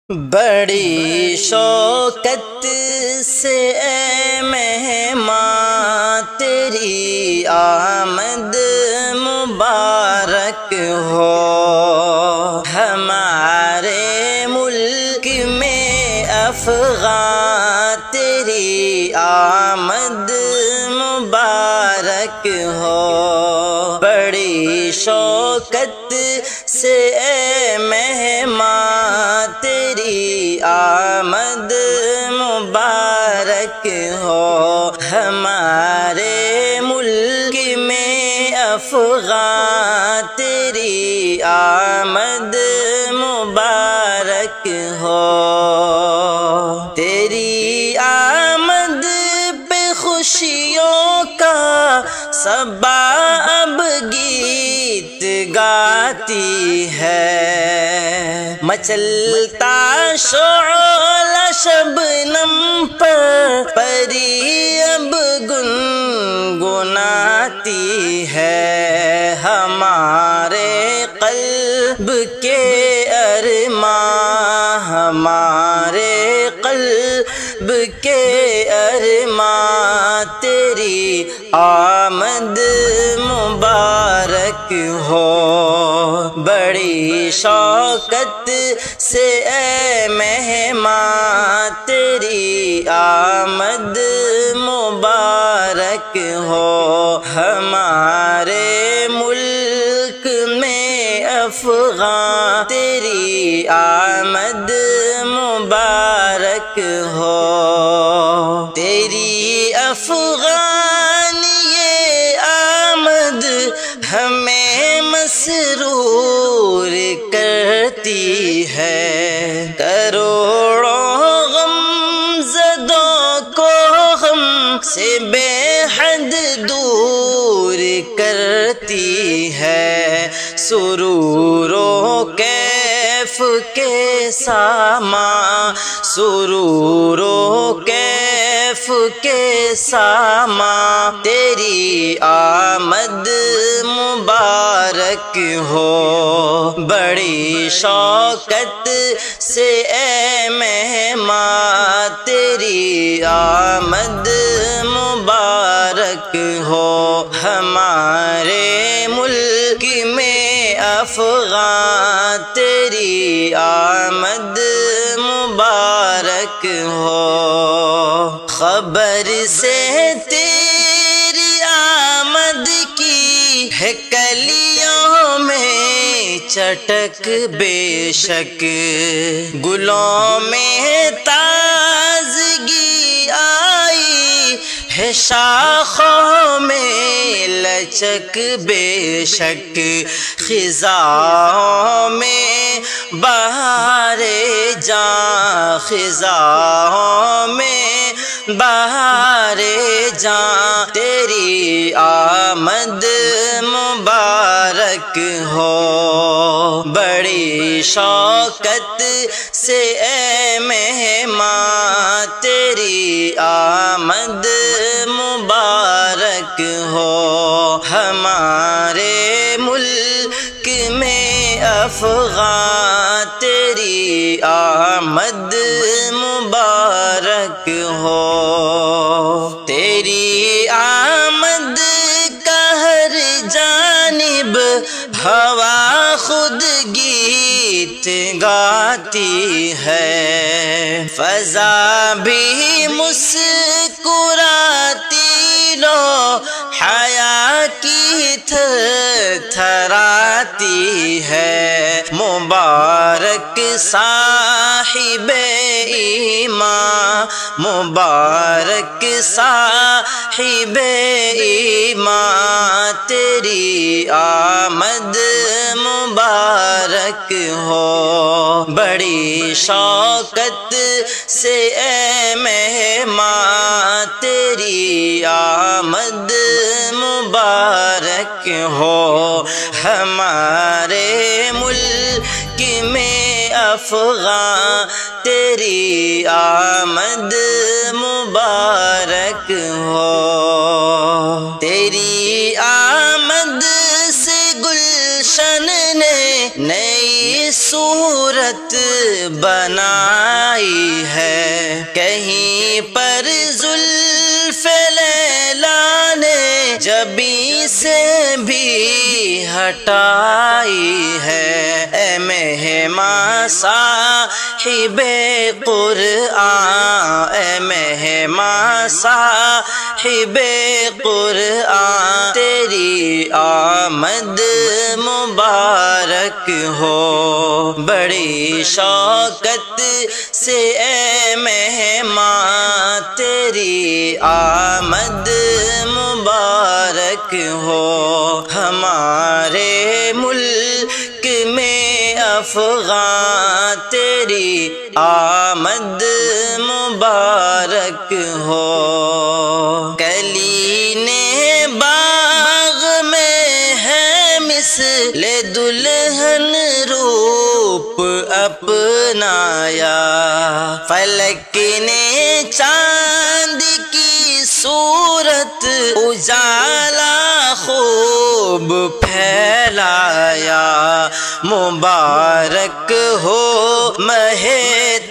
بڑی شوکت سے اے مہمان تیری آمد مبارک ہو، ہمارے ملک میں افغان تیری آمد مبارک ہو۔ بڑی شوکت سے اے مہمان تیری آمد مبارک ہو، ہمارے ملک میں افغان تیری آمد مبارک ہو۔ تیری آمد پہ خوشیوں کا صبا اب گیت گاتی ہے، مچلتا شعلہ شبنم پر پری اب گنگناتی ہے، ہمارے قلب کے ارمان، ہمارے قلب کے ارمان تیری آمد مبارک ہو۔ بڑی شوکت سے اے مہمان تیری آمد مبارک ہو، ہمارے ملک میں افغان تیری آمد مبارک ہو۔ تیری افغان یہ آمد ہمیں مسرور کرتی ہے، کروڑوں غم زدوں کو ہم سے بے حد دور کرتی ہے، سرور و کیف کے سامان، سرور و کیف کے سامان تیری آمد مبارک ہو۔ بڑی شوکت سے اے مہمان تیری آمد مبارک ہو، ہمارے ملک میں افغان تیری آمد مبارک ہو۔ خبر سے تیری آمد کی ہے کلیوں میں چٹک، بے شک گلوں میں تازگی آئی ہے، شاخوں میں لچک، بے شک خزاں میں بہار جاں، خزاں میں بہار جاں تیری آمد مبارک ہو۔ بڑی شوکت سے اے مہمان تیری آمد مبارک ہو، ہمارے ملک میں افغان تیری آمد مبارک ہو۔ تیری آمد کا ہر جانب ہوا خود گیت گاتی ہے، فضا بھی مسکراتی لو حیا کی تھراتی ہے، مبارک صاحب ایمان، مبارک صاحب ایمان تیری آمد مبارک ہو۔ بڑی شوکت سے اے مہمان تیری آمد مبارک ہو، ہمارے ملک میں افغان تیری آمد مبارک ہو۔ تیری آمد سے گلشن نے نئی صورت بنائی ہے، کہیں پر زلف لیلا نے جبیں سے بھی ہٹائی ہے۔ اے مہماں صاحب قرآن، اے مہماں صاحب قرآن، تیری آمد مبارک ہو بڑی شوقت سے اے مہمان، تیری آمد مبارک ہو۔ ہمارے ملک میں افغان، تیری آمد مبارک ہو۔ کلین باغ میں ہے مثل دلہن روپ اپنایا، فلک نے چاند کی صورت اجالا خوب پھیلایا، مبارک ہو ماہ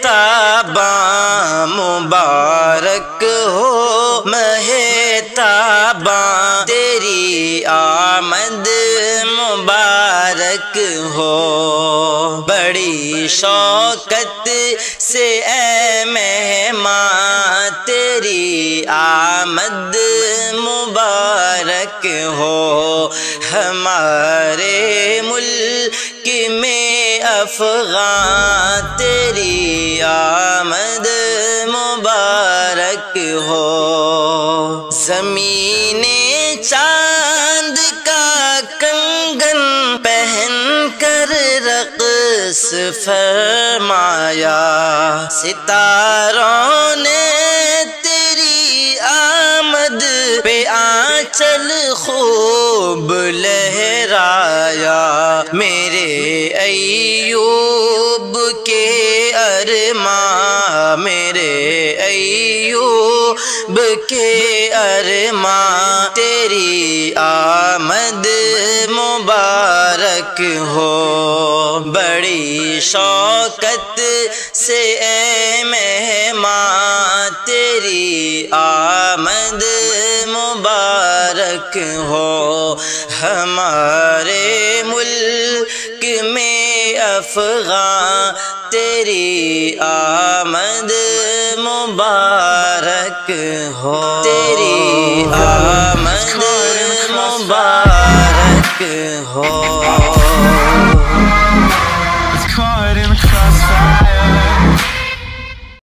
تاباں، مبارک ہو ماہ تاباں، تیری آمد مبارک ہو بڑی شوقت سے اے مہمان، تیری آمد مبارک ہو۔ ہمارے ملک میں افغان، تیری آمد مبارک ہو۔ زمین چاند کا کنگن پہن کر رقص فرمایا، ستاروں نے تیری آمد پہ آنچل خوب لہرایا، میرے ایوب کے ارمان، میرے ایوب کے ارمان، تیری آمد مبارک ہو بڑی شوقت سے اے مہمان، تیری آمد مبارک ہو۔ ہمارے ملک میں افغان، تیری آمد مبارک ہو، تیری آمد